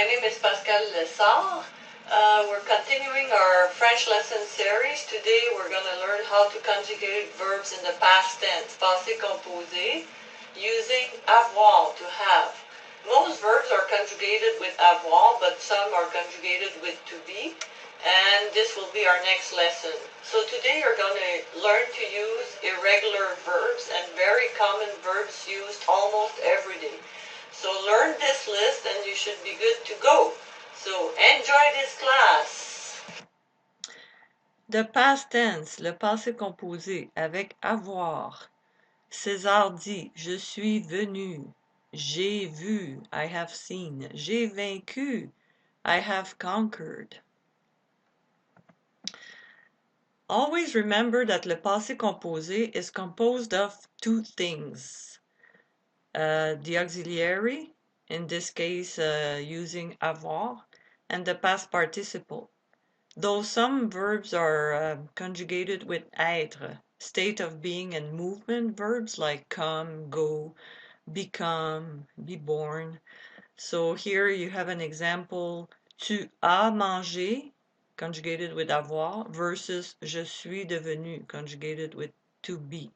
my name is Pascal Lessard. We're continuing our French lesson series. Today we're going to learn how to conjugate verbs in the past tense, passé composé, using avoir, to have. Most verbs are conjugated with avoir, but some are conjugated with to be, and this will be our next lesson. So today you're going to learn to use irregular verbs and very common verbs used almost every day. So learn this list and you should be good to go. So enjoy this class. The past tense, le passé composé avec avoir. César dit, je suis venu. J'ai vu, I have seen. J'ai vaincu, I have conquered. Always remember that le passé composé is composed of two things. The auxiliary, in this case using avoir, and the past participle. Though some verbs are conjugated with être, state of being and movement verbs like come, go, become, be born. So here you have an example, tu as mangé, conjugated with avoir, versus je suis devenu, conjugated with to be.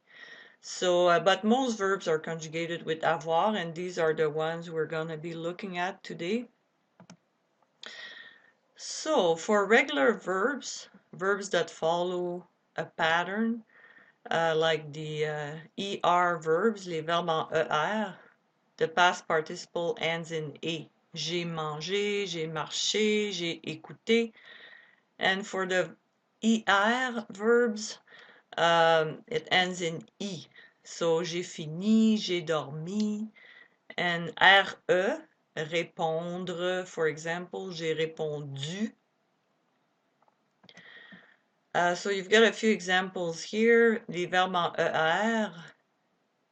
So, but most verbs are conjugated with avoir, and these are the ones we're going to be looking at today. So, for regular verbs, verbs that follow a pattern, like the ER verbs, les verbes en ER, the past participle ends in E. J'ai mangé, j'ai marché, j'ai écouté. And for the ER verbs, it ends in I. So, j'ai fini, j'ai dormi. And RE, répondre, for example, j'ai répondu. So you've got a few examples here. Les verbes en ER,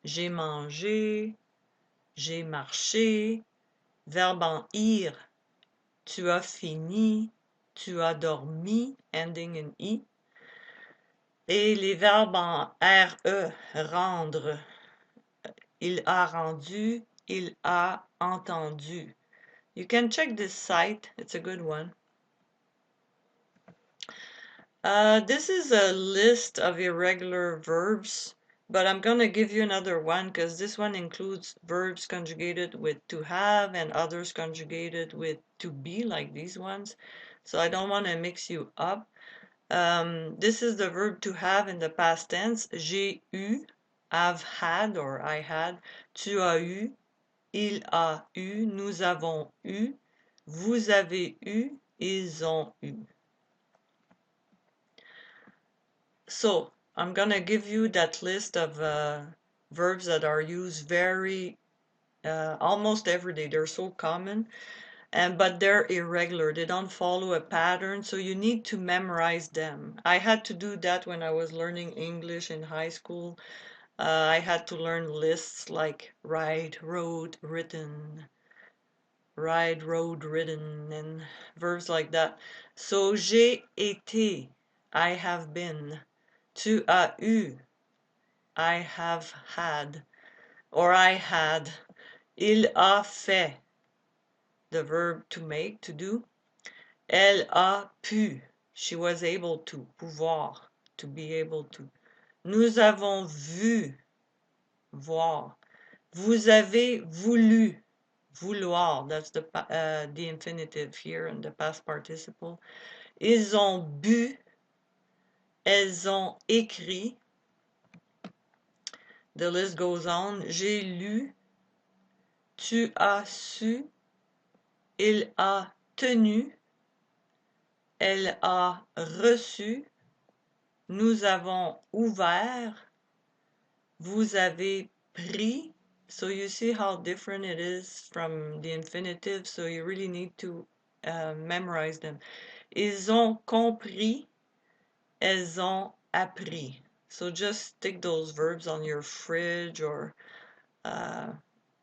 j'ai mangé, j'ai marché. Verbe en IR, tu as fini, tu as dormi, ending in I. Et les verbes en RE, rendre, il a rendu, il a entendu. You can check this site, it's a good one. This is a list of irregular verbs, but I'm going to give you another one because this one includes verbs conjugated with to have and others conjugated with to be, like these ones. So I don't want to mix you up. This is the verb to have in the past tense. J'ai eu, I've had or I had. Tu as eu, il a eu, nous avons eu, vous avez eu, ils ont eu. So I'm gonna give you that list of verbs that are used very almost every day. They're so common, but they're irregular. They don't follow a pattern, so you need to memorize them. I had to do that when I was learning English in high school. I had to learn lists like ride, rode, written, ride, rode, ridden, and verbs like that. So j'ai été, I have been. Tu as eu, I have had, or I had. Il a fait, the verb to make, to do. Elle a pu, she was able to, pouvoir, to be able to. Nous avons vu, voir. Vous avez voulu, vouloir, that's the infinitive here in the past participle. Ils ont bu, elles ont écrit. The list goes on. J'ai lu, tu as su, il a tenu, elle a reçu, nous avons ouvert, vous avez pris. So you see how different it is from the infinitive, so you really need to memorize them. Ils ont compris, elles ont appris. So just stick those verbs on your fridge or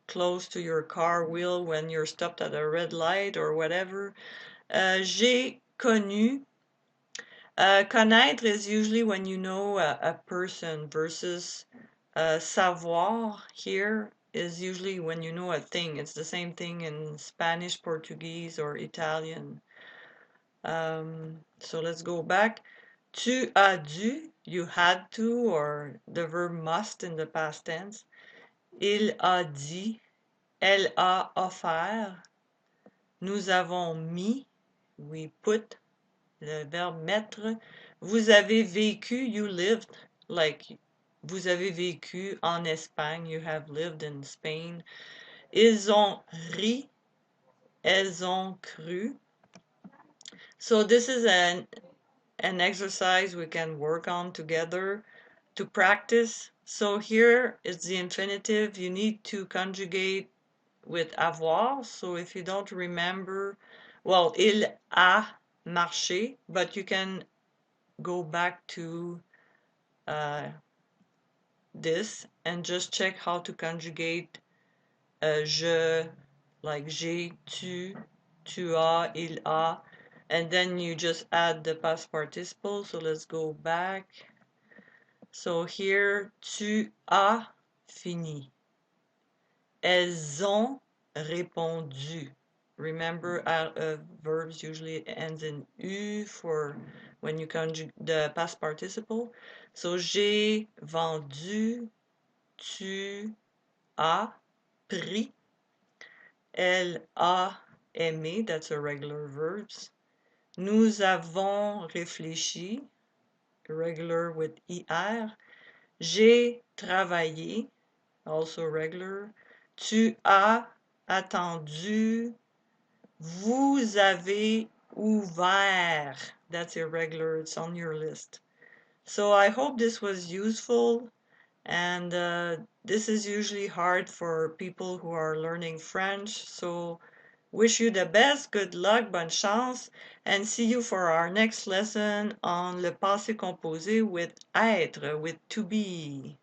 close to your car wheel when you're stopped at a red light or whatever. J'ai connu. Connaître is usually when you know a person versus savoir here is usually when you know a thing. It's the same thing in Spanish, Portuguese, or Italian. So let's go back. Tu as dû, you had to, or the verb must in the past tense. Il a dit, elle a offert. Nous avons mis, we put, le verbe mettre. Vous avez vécu, you lived, like vous avez vécu en Espagne, you have lived in Spain. Ils ont ri, elles ont cru. So this is an exercise we can work on together to practice. So here is the infinitive. You need to conjugate with avoir. So if you don't remember, well, il a marché, but you can go back to this and just check how to conjugate je, like j'ai, tu as, il a, and then you just add the past participle. So let's go back. So here, tu as fini. Elles ont répondu. Remember, verbs usually ends in U for when you conjugate the past participle. So j'ai vendu, tu as pris. Elle a aimé, that's a regular verbs. Nous avons réfléchi, regular with IR. J'ai travaillé, also regular. Tu as attendu. Vous avez ouvert. That's irregular, it's on your list. So I hope this was useful. And this is usually hard for people who are learning French. So wish you the best, good luck, bonne chance, and see you for our next lesson on le passé composé with être, with to be.